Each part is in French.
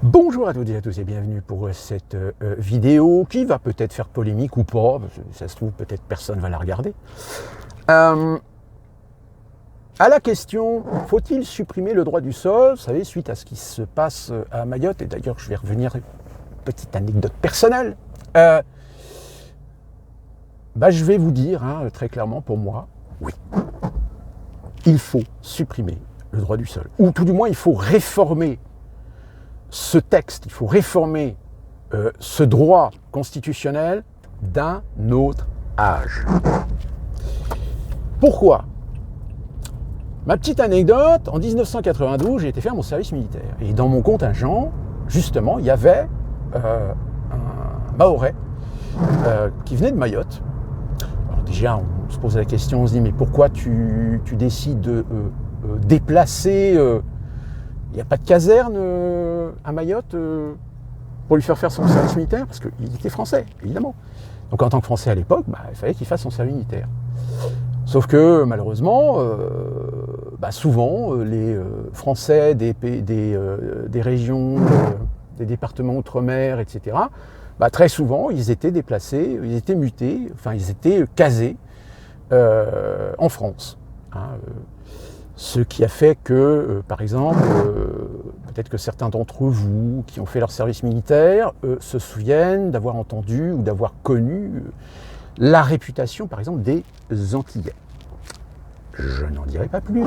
Bonjour à toutes et à tous et bienvenue pour cette vidéo qui va peut-être faire polémique ou pas, parce que ça se trouve peut-être personne va la regarder. À la question, faut-il supprimer le droit du sol? Vous savez, suite à ce qui se passe à Mayotte, et d'ailleurs je vais revenir à une petite anecdote personnelle, je vais vous dire très clairement pour moi, oui, il faut supprimer le droit du sol. Ou tout du moins il faut réformer ce texte, il faut réformer ce droit constitutionnel d'un autre âge. Pourquoi? Ma petite anecdote, en 1992, j'ai été faire mon service militaire. Et dans mon contingent, justement, il y avait un Mahorais qui venait de Mayotte. Alors déjà, on se pose la question, on se dit, mais pourquoi tu décides de déplacer... il n'y a pas de caserne à Mayotte pour lui faire son service militaire, parce qu'il était français, évidemment. Donc en tant que français à l'époque, il fallait qu'il fasse son service militaire. Sauf que malheureusement, souvent, les Français des régions, des départements outre-mer, etc., très souvent, ils étaient déplacés, ils étaient mutés, ils étaient casés en France. Ce qui a fait que, par exemple, peut-être que certains d'entre vous qui ont fait leur service militaire se souviennent d'avoir entendu ou d'avoir connu la réputation, par exemple, des Antillais. Je n'en dirai pas plus.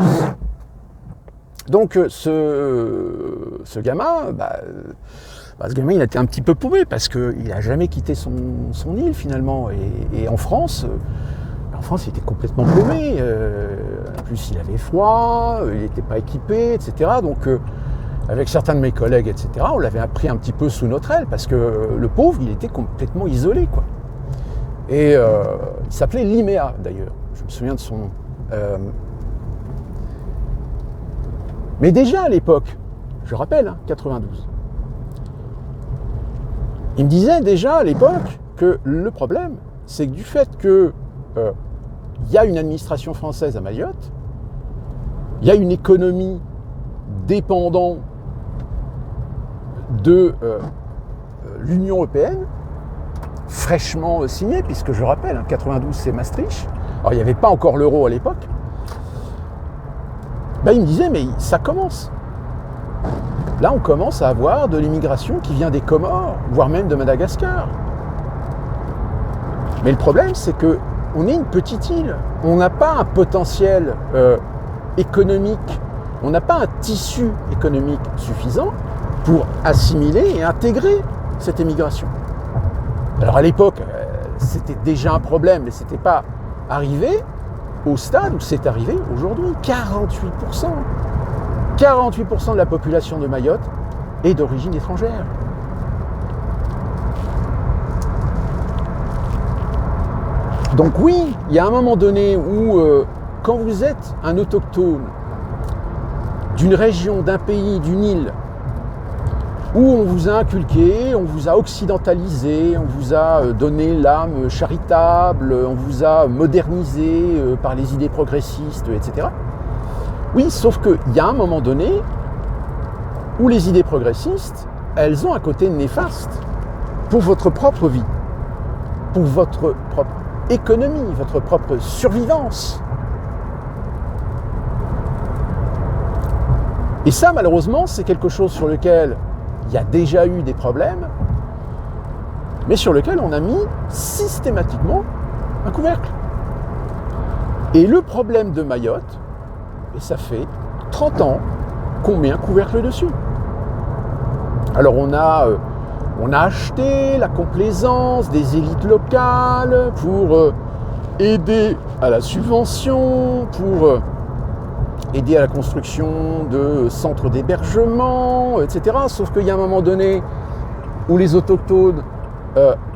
Donc, ce gamin, il a été un petit peu paumé parce qu'il n'a jamais quitté son île, finalement. Et en France, il était complètement paumé. En plus, il avait froid, il n'était pas équipé, etc. Donc, avec certains de mes collègues, etc., on l'avait pris un petit peu sous notre aile parce que le pauvre, il était complètement isolé, quoi. Et il s'appelait Liméa, d'ailleurs. Je me souviens de son nom. Mais déjà à l'époque, je rappelle, 92, il me disait déjà à l'époque que le problème, c'est que du fait que il y a une administration française à Mayotte, il y a une économie dépendant de l'Union européenne, fraîchement signée, puisque je rappelle, 92 c'est Maastricht, alors il n'y avait pas encore l'euro à l'époque, il me disait mais ça commence. Là on commence à avoir de l'immigration qui vient des Comores, voire même de Madagascar. Mais le problème c'est que on est une petite île, on n'a pas un potentiel économique, on n'a pas un tissu économique suffisant pour assimiler et intégrer cette émigration. Alors à l'époque, c'était déjà un problème, mais ce n'était pas arrivé au stade où c'est arrivé aujourd'hui. 48%. 48% de la population de Mayotte est d'origine étrangère. Donc oui, il y a un moment donné où, quand vous êtes un autochtone d'une région, d'un pays, d'une île, où on vous a inculqué, on vous a occidentalisé, on vous a donné l'âme charitable, on vous a modernisé par les idées progressistes, etc. Oui, sauf qu'il y a un moment donné où les idées progressistes, elles ont un côté néfaste pour votre propre vie, pour votre propre économie, votre propre survivance. Et ça, malheureusement, c'est quelque chose sur lequel il y a déjà eu des problèmes, mais sur lequel on a mis systématiquement un couvercle. Et le problème de Mayotte, et ça fait 30 ans qu'on met un couvercle dessus. Alors on a acheté la complaisance des élites locales pour aider à la subvention, pour aider à la construction de centres d'hébergement, etc. Sauf qu'il y a un moment donné où les autochtones,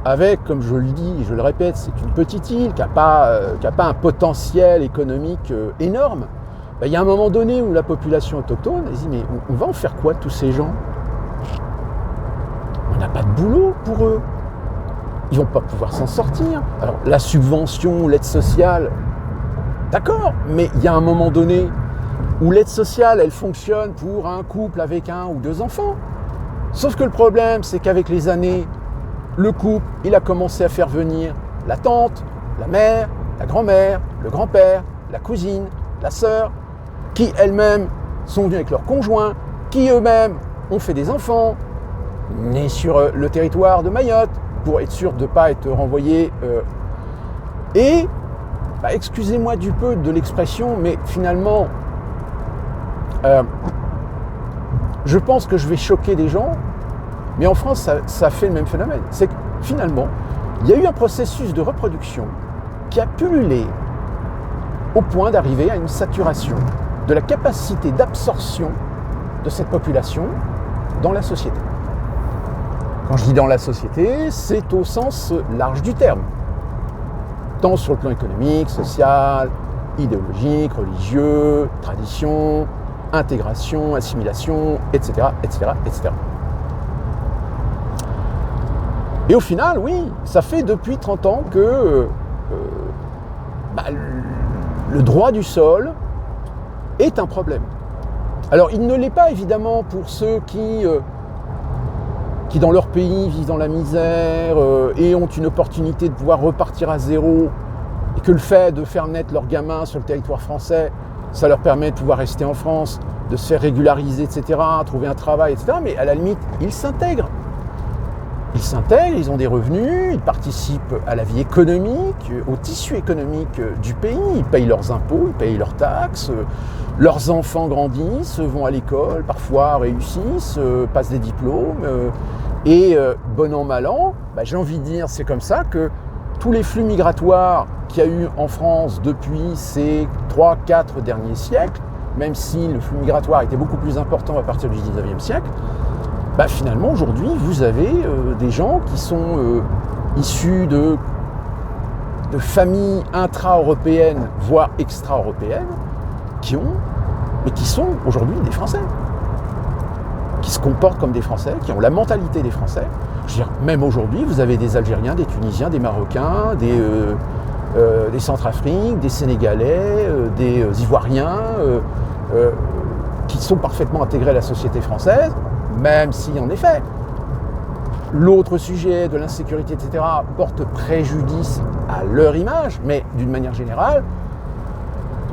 avec, comme je le dis, je le répète, c'est une petite île qui n'a pas un potentiel économique énorme, il y a un moment donné où la population autochtone, elle dit, mais on va en faire quoi de tous ces gens? On n'a pas de boulot pour eux. Ils ne vont pas pouvoir s'en sortir. Alors, la subvention, l'aide sociale, d'accord, mais il y a un moment donné où l'aide sociale, elle fonctionne pour un couple avec 1 ou 2 enfants. Sauf que le problème, c'est qu'avec les années, le couple, il a commencé à faire venir la tante, la mère, la grand-mère, le grand-père, la cousine, la sœur, qui elles-mêmes sont venues avec leurs conjoints, qui eux-mêmes ont fait des enfants, nés sur le territoire de Mayotte, pour être sûr de ne pas être renvoyés. Et, excusez-moi du peu de l'expression, mais finalement, je pense que je vais choquer des gens, mais en France, ça fait le même phénomène. C'est que finalement, il y a eu un processus de reproduction qui a pullulé au point d'arriver à une saturation de la capacité d'absorption de cette population dans la société. Quand je dis dans la société, c'est au sens large du terme, tant sur le plan économique, social, idéologique, religieux, tradition, intégration, assimilation, etc., etc., etc. Et au final, oui, ça fait depuis 30 ans que le droit du sol est un problème. Alors, il ne l'est pas évidemment pour ceux qui dans leur pays vivent dans la misère et ont une opportunité de pouvoir repartir à zéro, et que le fait de faire naître leurs gamins sur le territoire français, ça leur permet de pouvoir rester en France, de se faire régulariser, etc., trouver un travail, etc. Mais à la limite, ils s'intègrent. Ils s'intègrent, ils ont des revenus, ils participent à la vie économique, au tissu économique du pays, ils payent leurs impôts, ils payent leurs taxes, leurs enfants grandissent, vont à l'école, parfois réussissent, passent des diplômes, et bon an, mal an, j'ai envie de dire, c'est comme ça que tous les flux migratoires qu'il y a eu en France depuis ces 3-4 derniers siècles, même si le flux migratoire était beaucoup plus important à partir du 19e siècle, finalement, aujourd'hui, vous avez des gens qui sont issus de familles intra-européennes, voire extra-européennes, qui sont aujourd'hui des Français, qui se comportent comme des Français, qui ont la mentalité des Français. Je veux dire, même aujourd'hui, vous avez des Algériens, des Tunisiens, des Marocains, des Centrafriques, des Sénégalais, des Ivoiriens, qui sont parfaitement intégrés à la société française, même si, en effet, l'autre sujet de l'insécurité, etc., porte préjudice à leur image, mais d'une manière générale,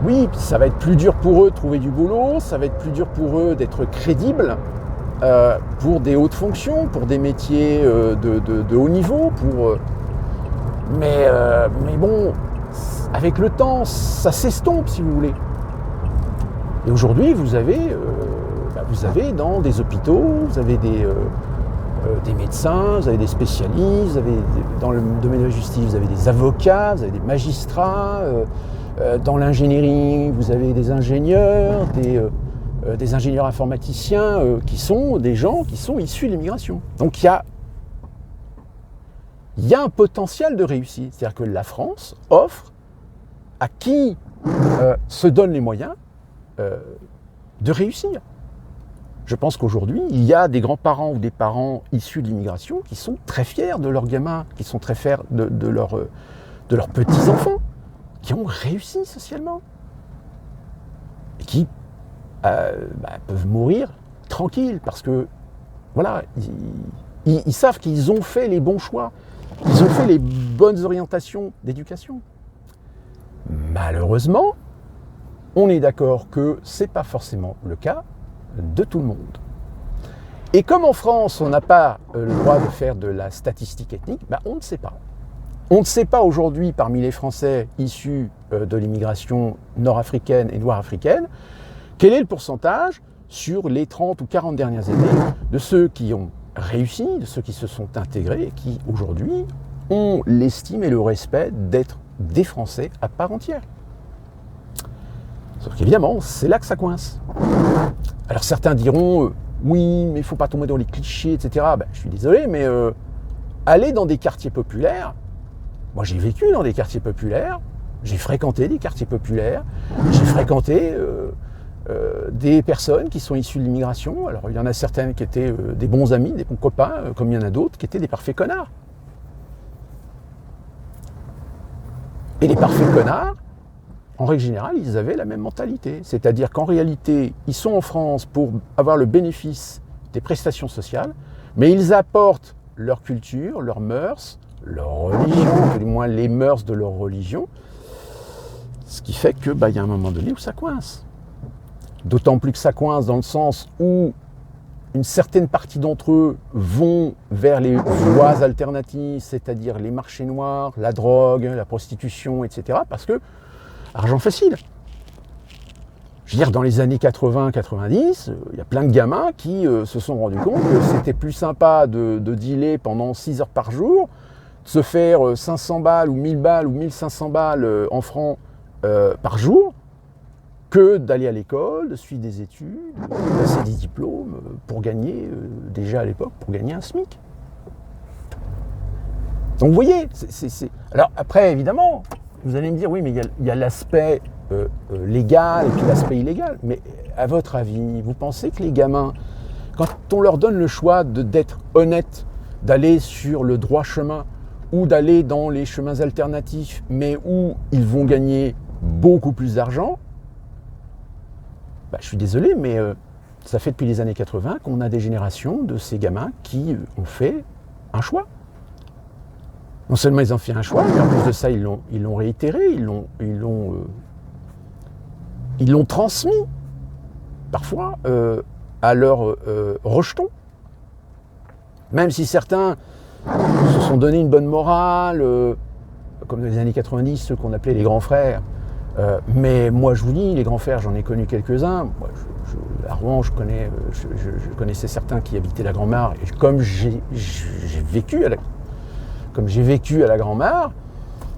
oui, ça va être plus dur pour eux de trouver du boulot, ça va être plus dur pour eux d'être crédibles pour des hautes fonctions, pour des métiers de haut niveau, mais bon, avec le temps, ça s'estompe, si vous voulez. Et aujourd'hui, vous avez dans des hôpitaux, vous avez des médecins, vous avez des spécialistes, dans le domaine de la justice, vous avez des avocats, vous avez des magistrats, dans l'ingénierie, vous avez des ingénieurs, des ingénieurs informaticiens qui sont des gens qui sont issus de l'immigration. Donc il y a un potentiel de réussite, c'est-à-dire que la France offre à qui se donne les moyens de réussir. Je pense qu'aujourd'hui, il y a des grands-parents ou des parents issus de l'immigration qui sont très fiers de leurs gamins, qui sont très fiers de leurs petits-enfants, qui ont réussi socialement et qui peuvent mourir tranquilles parce que, voilà, ils savent qu'ils ont fait les bons choix, qu'ils ont fait les bonnes orientations d'éducation. Malheureusement, on est d'accord que ce n'est pas forcément le cas de tout le monde. Et comme en France, on n'a pas le droit de faire de la statistique ethnique, on ne sait pas. On ne sait pas aujourd'hui, parmi les Français issus de l'immigration nord-africaine et noire-africaine, quel est le pourcentage sur les 30 ou 40 dernières années de ceux qui ont réussi, de ceux qui se sont intégrés et qui aujourd'hui ont l'estime et le respect d'être des Français à part entière. Sauf qu'évidemment, c'est là que ça coince. Alors certains diront, oui, mais il ne faut pas tomber dans les clichés, etc. Je suis désolé, mais aller dans des quartiers populaires, moi j'ai vécu dans des quartiers populaires, j'ai fréquenté des quartiers populaires, j'ai fréquenté des personnes qui sont issues de l'immigration. Alors il y en a certaines qui étaient des bons amis, des bons copains, comme il y en a d'autres qui étaient des parfaits connards. Et les parfaits connards, en règle générale, ils avaient la même mentalité. C'est-à-dire qu'en réalité, ils sont en France pour avoir le bénéfice des prestations sociales, Mais ils apportent leur culture, leurs mœurs, leur religion, ou du moins les mœurs de leur religion, ce qui fait que y a un moment donné où ça coince. D'autant plus que ça coince dans le sens où une certaine partie d'entre eux vont vers les voies alternatives, c'est-à-dire les marchés noirs, la drogue, la prostitution, etc. Parce que argent facile. Je veux dire, dans les années 80-90, il y a plein de gamins qui se sont rendus compte que c'était plus sympa de dealer pendant 6 heures par jour, de se faire 500 balles ou 1000 balles ou 1500 balles en francs par jour, que d'aller à l'école, de suivre des études, de passer des diplômes pour gagner, déjà à l'époque, pour gagner un SMIC. Donc vous voyez, alors après évidemment, vous allez me dire, oui mais il y a l'aspect légal et puis l'aspect illégal. Mais à votre avis, vous pensez que les gamins, quand on leur donne le choix d'être honnêtes, d'aller sur le droit chemin ou d'aller dans les chemins alternatifs, mais où ils vont gagner beaucoup plus d'argent, je suis désolé, mais ça fait depuis les années 80 qu'on a des générations de ces gamins qui ont fait un choix. Non seulement ils ont fait un choix, mais en plus de ça, ils l'ont réitéré, ils l'ont transmis, parfois, à leurs rejetons. Même si certains se sont donné une bonne morale, comme dans les années 90, ceux qu'on appelait les grands frères. Mais moi, je vous dis, les grands frères, j'en ai connu quelques-uns. Moi, à Rouen, je connaissais certains qui habitaient la Grand-Mare. Et comme j'ai vécu à la Grand-Mare,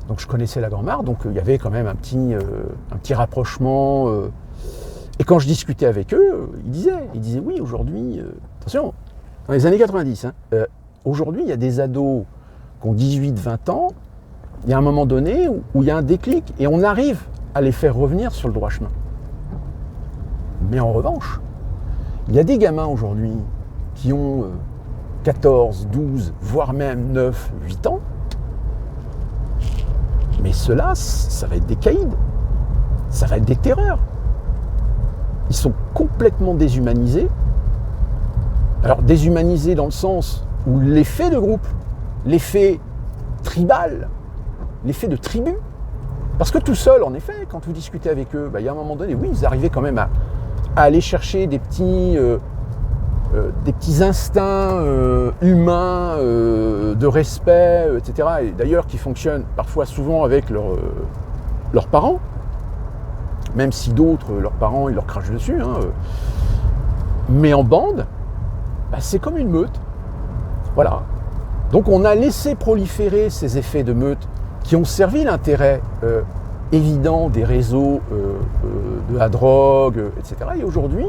donc je connaissais la Grand-Mare, donc il y avait quand même un petit rapprochement. Et quand je discutais avec eux, ils disaient oui, aujourd'hui, attention, dans les années 90, aujourd'hui, il y a des ados qui ont 18-20 ans, il y a un moment donné où il y a un déclic, et on arrive à les faire revenir sur le droit chemin. Mais en revanche, il y a des gamins aujourd'hui qui ont 14, 12, voire même 9, 8 ans, mais ceux-là, ça va être des caïds, ça va être des terreurs. Ils sont complètement déshumanisés. Alors déshumanisés dans le sens où l'effet de groupe, l'effet tribal, l'effet de tribu, parce que tout seul, en effet, quand vous discutez avec eux, il y a un moment donné, oui, ils arrivaient quand même à aller chercher des petits instincts humains de respect, etc. Et d'ailleurs, qui fonctionnent parfois souvent avec leurs parents, même si d'autres, leurs parents, ils leur crachent dessus. Mais en bande, c'est comme une meute. Voilà. Donc on a laissé proliférer ces effets de meute qui ont servi l'intérêt évident des réseaux de la drogue, etc. Et aujourd'hui,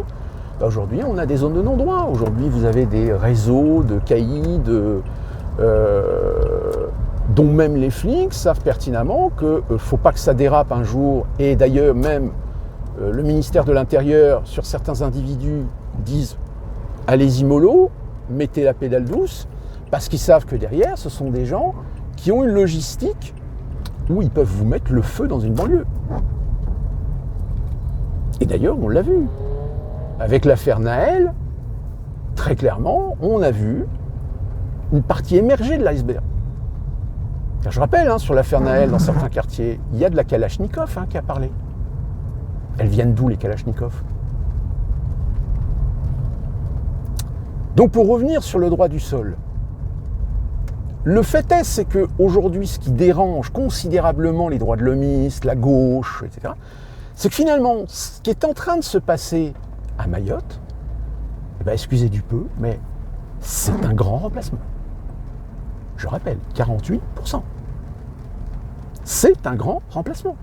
on a des zones de non-droit. Aujourd'hui, vous avez des réseaux de caïds, dont même les flics savent pertinemment qu'il ne faut pas que ça dérape un jour. Et d'ailleurs, même le ministère de l'Intérieur, sur certains individus, disent « allez-y mollo, mettez la pédale douce », parce qu'ils savent que derrière, ce sont des gens qui ont une logistique où ils peuvent vous mettre le feu dans une banlieue. Et d'ailleurs, on l'a vu. Avec l'affaire Naël, très clairement, on a vu une partie émergée de l'iceberg. Car je rappelle, sur l'affaire Naël, dans certains quartiers, il y a de la Kalachnikov qui a parlé. Elles viennent d'où, les Kalachnikov? Donc, pour revenir sur le droit du sol, le fait est, c'est qu'aujourd'hui, ce qui dérange considérablement les droits de l'homiste, la gauche, etc., c'est que finalement, ce qui est en train de se passer à Mayotte, excusez du peu, mais c'est un grand remplacement. Je rappelle, 48%. C'est un grand remplacement.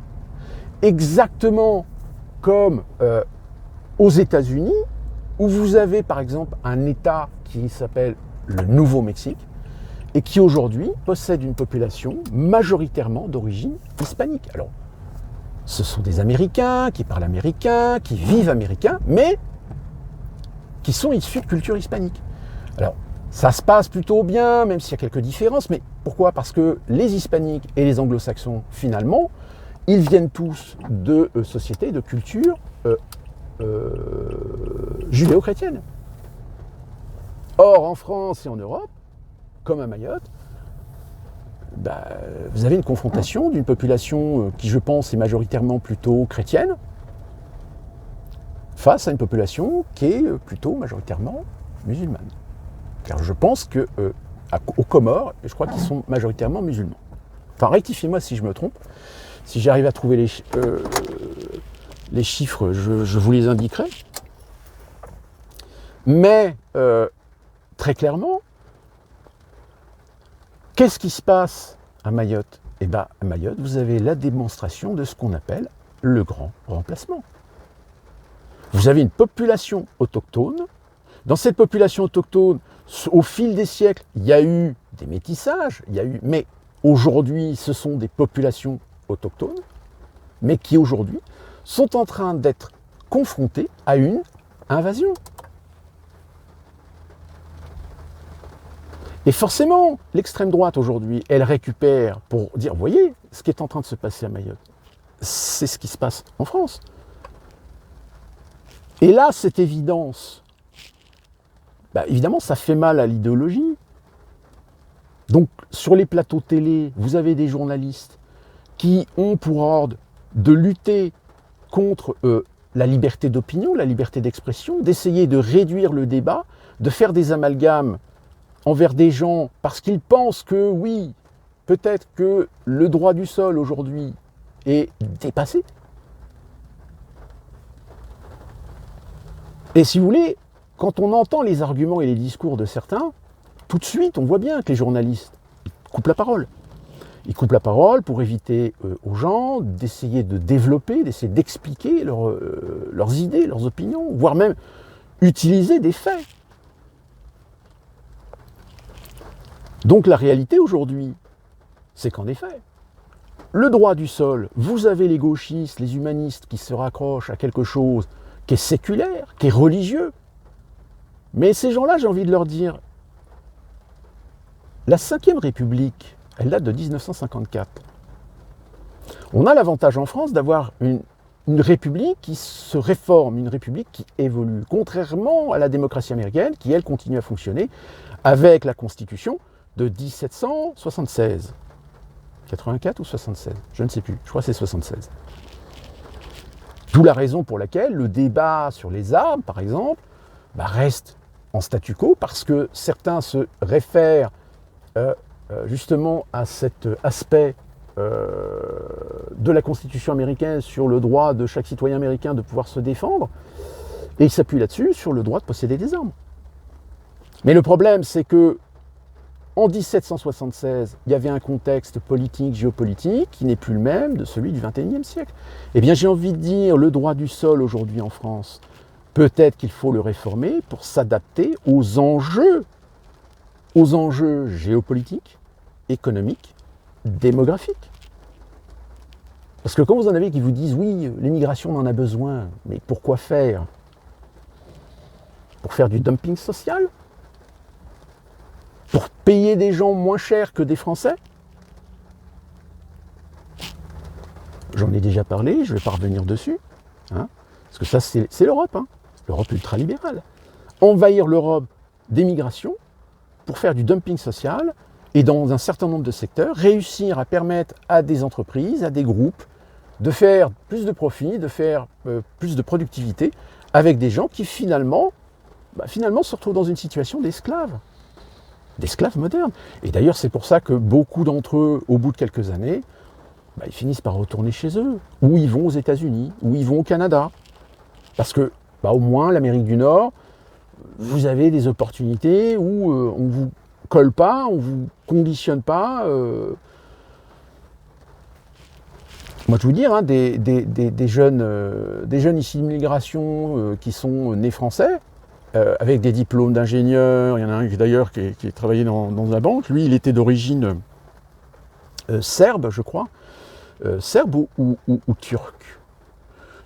Exactement comme aux États-Unis, où vous avez par exemple un État qui s'appelle le Nouveau-Mexique, et qui aujourd'hui possède une population majoritairement d'origine hispanique. Alors, ce sont des Américains qui parlent américain, qui vivent américains, mais qui sont issus de culture hispanique. Alors, ça se passe plutôt bien, même s'il y a quelques différences, mais pourquoi? Parce que les hispaniques et les anglo-saxons, finalement, ils viennent tous de sociétés, de culture judéo-chrétienne. Or, en France et en Europe, comme à Mayotte, vous avez une confrontation d'une population qui, je pense, est majoritairement plutôt chrétienne, face à une population qui est plutôt majoritairement musulmane. Car je pense qu'aux Comores, je crois qu'ils sont majoritairement musulmans. Enfin, rectifiez-moi si je me trompe. Si j'arrive à trouver les chiffres, je vous les indiquerai. Mais, très clairement, qu'est-ce qui se passe à Mayotte? Eh bien, à Mayotte, vous avez la démonstration de ce qu'on appelle le grand remplacement. Vous avez une population autochtone. Dans cette population autochtone, au fil des siècles, il y a eu des métissages, mais aujourd'hui, ce sont des populations autochtones, mais qui aujourd'hui sont en train d'être confrontées à une invasion. Et forcément, l'extrême droite aujourd'hui, elle récupère pour dire, vous voyez, ce qui est en train de se passer à Mayotte, c'est ce qui se passe en France. Et là, cette évidence, évidemment, ça fait mal à l'idéologie. Donc, sur les plateaux télé, vous avez des journalistes qui ont pour ordre de lutter contre la liberté d'opinion, la liberté d'expression, d'essayer de réduire le débat, de faire des amalgames envers des gens parce qu'ils pensent que oui, peut-être que le droit du sol aujourd'hui est dépassé. Et si vous voulez, quand on entend les arguments et les discours de certains, tout de suite on voit bien que les journalistes coupent la parole. Ils coupent la parole pour éviter aux gens d'essayer de développer, d'essayer d'expliquer leurs idées, leurs opinions, voire même utiliser des faits. Donc la réalité aujourd'hui, c'est qu'en effet, le droit du sol, vous avez les gauchistes, les humanistes qui se raccrochent à quelque chose qui est séculaire, qui est religieux. Mais ces gens-là, j'ai envie de leur dire, la Ve République, elle date de 1954. On a l'avantage en France d'avoir une république qui se réforme, une république qui évolue, contrairement à la démocratie américaine, qui, elle, continue à fonctionner avec la Constitution de 1776. 84 ou 76, je ne sais plus, je crois que c'est 76. D'où la raison pour laquelle le débat sur les armes, par exemple, reste en statu quo, parce que certains se réfèrent justement à cet aspect de la Constitution américaine sur le droit de chaque citoyen américain de pouvoir se défendre, et ils s'appuient là-dessus sur le droit de posséder des armes. Mais le problème, c'est que en 1776, il y avait un contexte politique, géopolitique, qui n'est plus le même de celui du XXIe siècle. Eh bien, j'ai envie de dire, le droit du sol aujourd'hui en France, peut-être qu'il faut le réformer pour s'adapter aux enjeux géopolitiques, économiques, démographiques. Parce que quand vous en avez qui vous disent, oui, l'immigration on en a besoin, mais pourquoi faire? Pour faire du dumping social? Pour payer des gens moins chers que des Français? J'en ai déjà parlé, je ne vais pas revenir dessus. Parce que ça, c'est l'Europe, l'Europe ultralibérale. Envahir l'Europe d'émigration pour faire du dumping social et dans un certain nombre de secteurs, réussir à permettre à des entreprises, à des groupes, de faire plus de profit, de faire plus de productivité avec des gens qui finalement se retrouvent dans une situation d'esclaves modernes. Et d'ailleurs, c'est pour ça que beaucoup d'entre eux, au bout de quelques années, ils finissent par retourner chez eux, ou ils vont aux États-Unis, ou ils vont au Canada. Parce que, au moins, l'Amérique du Nord, vous avez des opportunités où on ne vous colle pas, on ne vous conditionne pas. Moi, je vous dire, des jeunes issus d'immigration qui sont nés français, avec des diplômes d'ingénieur, il y en a un d'ailleurs qui travaillait dans la banque, lui il était d'origine serbe, je crois, serbe ou turc.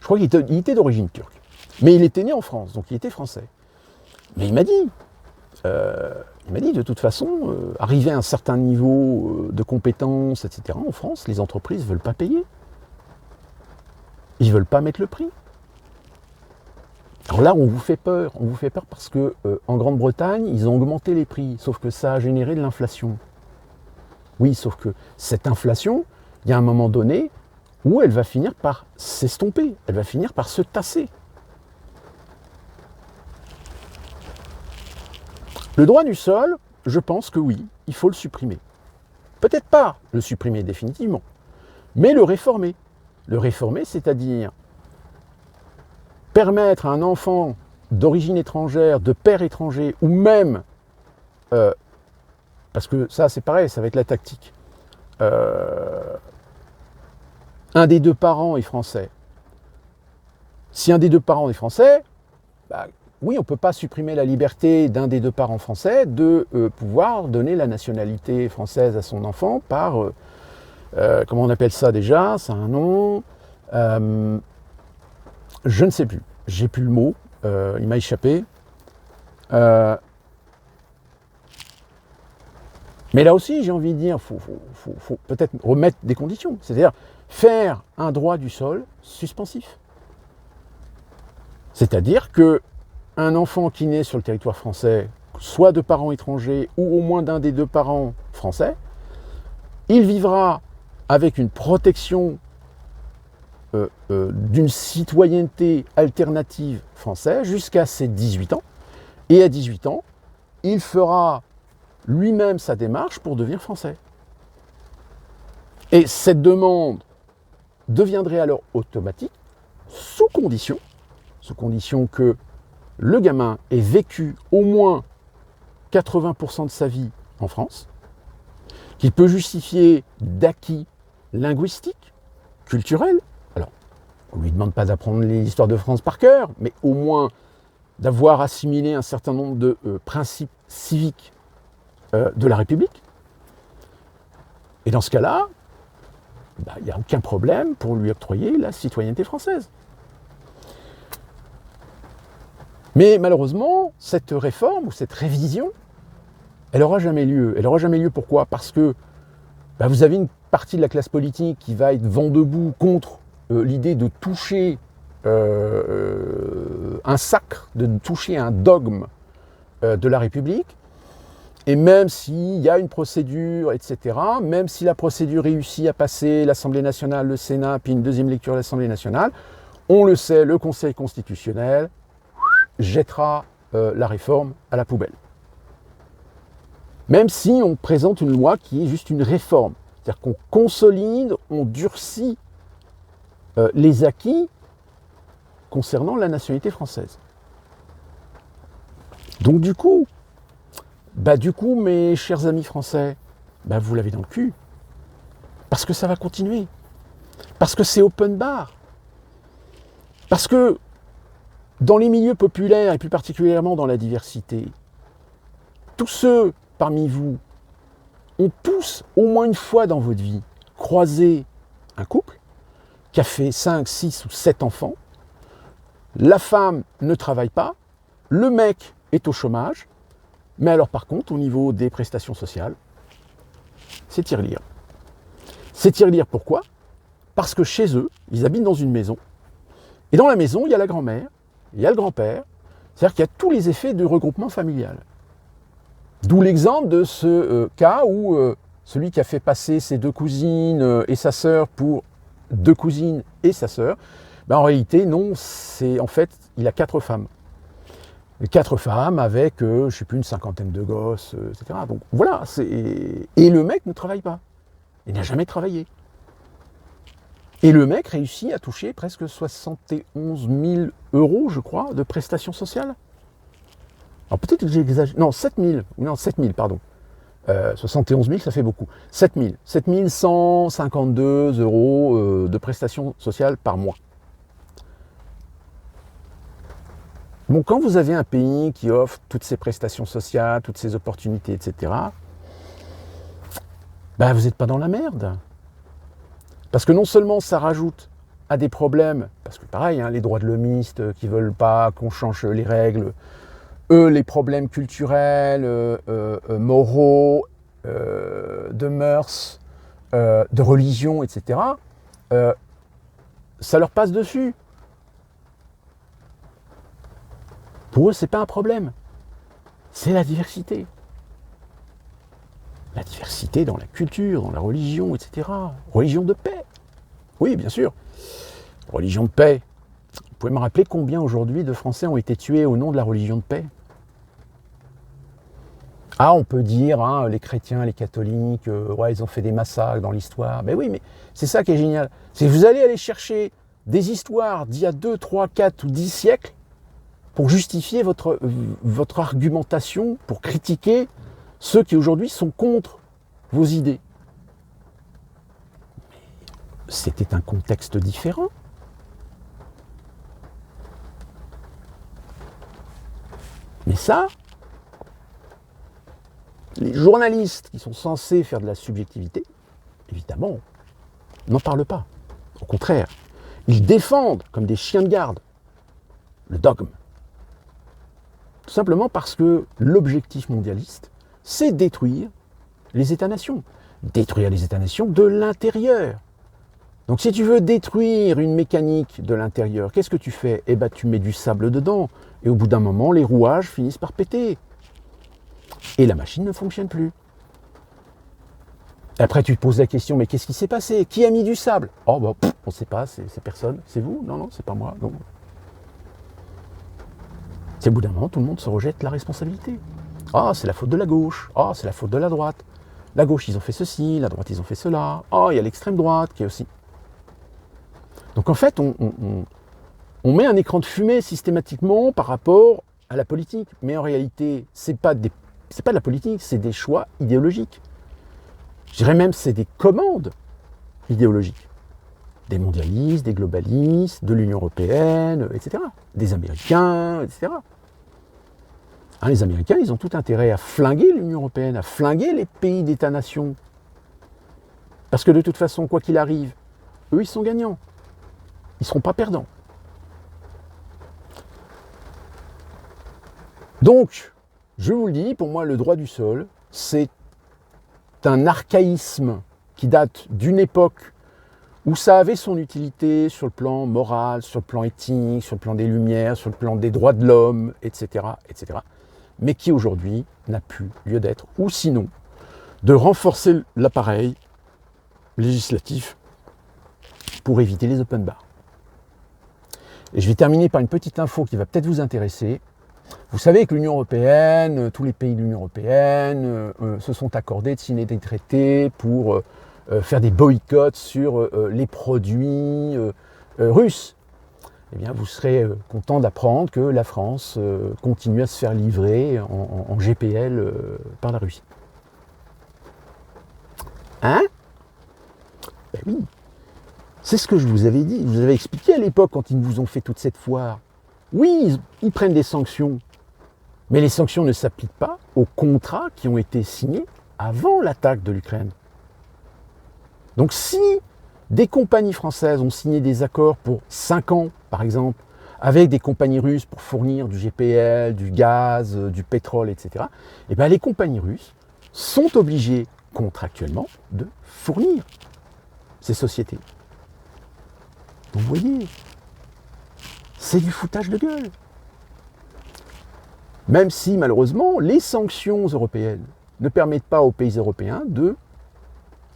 Je crois qu'il était d'origine turque, mais il était né en France, donc il était français. Mais il m'a dit de toute façon, arrivé à un certain niveau de compétences, etc., en France, les entreprises ne veulent pas payer. Ils ne veulent pas mettre le prix. Alors là, on vous fait peur. On vous fait peur parce que en Grande-Bretagne, ils ont augmenté les prix, sauf que ça a généré de l'inflation. Oui, sauf que cette inflation, il y a un moment donné où elle va finir par s'estomper, elle va finir par se tasser. Le droit du sol, je pense que oui, il faut le supprimer. Peut-être pas le supprimer définitivement, mais le réformer. Le réformer, c'est-à-dire permettre à un enfant d'origine étrangère, de père étranger, ou même, parce que ça c'est pareil, ça va être la tactique, un des deux parents est français. Si un des deux parents est français, bah, oui, on ne peut pas supprimer la liberté d'un des deux parents français de pouvoir donner la nationalité française à son enfant par, comment on appelle ça déjà, c'est un nom, je ne sais plus, j'ai plus le mot, il m'a échappé. Mais là aussi, j'ai envie de dire, faut peut-être remettre des conditions, c'est-à-dire faire un droit du sol suspensif. C'est-à-dire que un enfant qui naît sur le territoire français, soit de parents étrangers ou au moins d'un des deux parents français, il vivra avec une protection d'une citoyenneté alternative française jusqu'à ses 18 ans. Et à 18 ans, il fera lui-même sa démarche pour devenir français. Et cette demande deviendrait alors automatique sous condition que le gamin ait vécu au moins 80% de sa vie en France, qu'il peut justifier d'acquis linguistiques, culturels. Alors, on ne lui demande pas d'apprendre l'histoire de France par cœur, mais au moins d'avoir assimilé un certain nombre de principes civiques de la République. Et dans ce cas-là, il n'y a aucun problème pour lui octroyer la citoyenneté française. Mais malheureusement, cette réforme ou cette révision, elle n'aura jamais lieu. Elle n'aura jamais lieu pourquoi ? Parce que vous avez une partie de la classe politique qui va être vent debout contre l'idée de toucher un sacre, de toucher un dogme de la République. Et même s'il y a une procédure, etc., même si la procédure réussit à passer l'Assemblée nationale, le Sénat, puis une deuxième lecture de l'Assemblée nationale, on le sait, le Conseil constitutionnel jettera la réforme à la poubelle. Même si on présente une loi qui est juste une réforme, c'est-à-dire qu'on consolide, on durcit les acquis concernant la nationalité française. Donc du coup, mes chers amis français, vous l'avez dans le cul. Parce que ça va continuer. Parce que c'est open bar. Parce que dans les milieux populaires, et plus particulièrement dans la diversité, tous ceux parmi vous ont tous, au moins une fois dans votre vie, croisé un couple qui a fait 5, 6 ou 7 enfants. La femme ne travaille pas, le mec est au chômage, mais alors par contre, au niveau des prestations sociales, c'est tirelire. C'est tirelire pourquoi ? Parce que chez eux, ils habitent dans une maison, et dans la maison, il y a la grand-mère, il y a le grand-père, c'est-à-dire qu'il y a tous les effets de regroupement familial. D'où l'exemple de ce cas où celui qui a fait passer ses deux cousines et sa sœur pour deux cousines et sa sœur, en réalité, non, en fait, il a 4 femmes. 4 femmes avec, je ne sais plus, une cinquantaine de gosses, etc. Donc voilà, et le mec ne travaille pas. Il n'a jamais travaillé. Et le mec réussit à toucher presque 71 000 €, je crois, de prestations sociales. Alors peut-être que j'exagère. Non, 7 000, pardon. 71 000, ça fait beaucoup. 7 000. 7 152 € de prestations sociales par mois. Bon, quand vous avez un pays qui offre toutes ces prestations sociales, toutes ces opportunités, etc., vous n'êtes pas dans la merde. Parce que non seulement ça rajoute à des problèmes, parce que pareil, les droits de l'homiste qui ne veulent pas qu'on change les règles, les problèmes culturels, moraux, de mœurs, de religion, etc., ça leur passe dessus. Pour eux, ce n'est pas un problème. C'est la diversité. La diversité dans la culture, dans la religion, etc. Religion de paix. Oui, bien sûr. Religion de paix. Vous pouvez me rappeler combien aujourd'hui de Français ont été tués au nom de la religion de paix? Ah, on peut dire, hein, les chrétiens, les catholiques, ouais, ils ont fait des massacres dans l'histoire. Ben oui, mais c'est ça qui est génial. C'est que vous allez aller chercher des histoires d'il y a 2, 3, 4 ou 10 siècles pour justifier votre argumentation, pour critiquer ceux qui aujourd'hui sont contre vos idées. C'était un contexte différent. Mais ça, les journalistes qui sont censés faire de la subjectivité, évidemment, n'en parlent pas. Au contraire, ils défendent, comme des chiens de garde, le dogme. Tout simplement parce que l'objectif mondialiste, c'est détruire les États-nations. Détruire les États-nations de l'intérieur. Donc si tu veux détruire une mécanique de l'intérieur, qu'est-ce que tu fais? Eh bien, tu mets du sable dedans. Et au bout d'un moment, les rouages finissent par péter. Et la machine ne fonctionne plus. Après, tu te poses la question, mais qu'est-ce qui s'est passé? Qui a mis du sable? Oh, bah, on ne sait pas, c'est personne. C'est vous? Non, c'est pas moi. Non. C'est au bout d'un moment, tout le monde se rejette la responsabilité. Ah, c'est la faute de la gauche. Ah, c'est la faute de la droite. La gauche, ils ont fait ceci. La droite, ils ont fait cela. Ah, il y a l'extrême droite qui est aussi. Donc en fait, on met un écran de fumée systématiquement par rapport à la politique. Mais en réalité, c'est pas de la politique, c'est des choix idéologiques. Je dirais même c'est des commandes idéologiques. Des mondialistes, des globalistes, de l'Union européenne, etc. Des Américains, etc. Hein, les Américains, ils ont tout intérêt à flinguer l'Union européenne, à flinguer les pays d'États-nations. Parce que de toute façon, quoi qu'il arrive, eux, ils sont gagnants. Ils ne seront pas perdants. Donc, je vous le dis, pour moi, le droit du sol, c'est un archaïsme qui date d'une époque où ça avait son utilité sur le plan moral, sur le plan éthique, sur le plan des Lumières, sur le plan des droits de l'homme, etc., etc., mais qui aujourd'hui n'a plus lieu d'être, ou sinon, de renforcer l'appareil législatif pour éviter les open bars. Et je vais terminer par une petite info qui va peut-être vous intéresser. Vous savez que l'Union européenne, tous les pays de l'Union européenne se sont accordés de signer des traités pour faire des boycotts sur les produits russes. Eh bien, vous serez content d'apprendre que la France continue à se faire livrer en GPL par la Russie. Hein? Ben oui, c'est ce que je vous avais dit, je vous avais expliqué à l'époque quand ils vous ont fait toute cette foire. Oui, ils prennent des sanctions, mais les sanctions ne s'appliquent pas aux contrats qui ont été signés avant l'attaque de l'Ukraine. Donc si des compagnies françaises ont signé des accords pour 5 ans, par exemple, avec des compagnies russes pour fournir du GPL, du gaz, du pétrole, etc., et bien les compagnies russes sont obligées contractuellement de fournir ces sociétés. Donc vous voyez, c'est du foutage de gueule. Même si, malheureusement, les sanctions européennes ne permettent pas aux pays européens de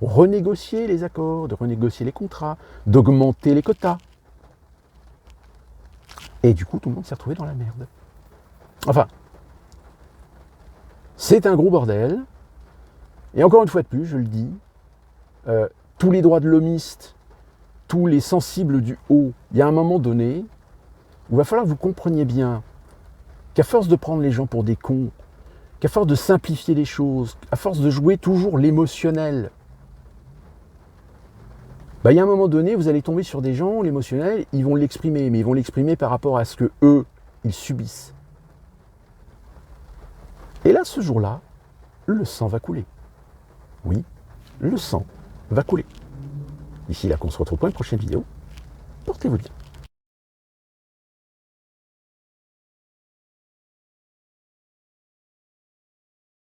renégocier les accords, de renégocier les contrats, d'augmenter les quotas. Et du coup, tout le monde s'est retrouvé dans la merde. Enfin, c'est un gros bordel. Et encore une fois de plus, je le dis, tous les droits de l'homiste, tous les sensibles du haut, il y a un moment donné où il va falloir que vous compreniez bien qu'à force de prendre les gens pour des cons, qu'à force de simplifier les choses, à force de jouer toujours l'émotionnel, il y a un moment donné, vous allez tomber sur des gens, l'émotionnel, ils vont l'exprimer, mais ils vont l'exprimer par rapport à ce que eux, ils subissent. Et là, ce jour-là, le sang va couler. Oui, le sang va couler. D'ici là qu'on se retrouve pour une prochaine vidéo, portez-vous bien.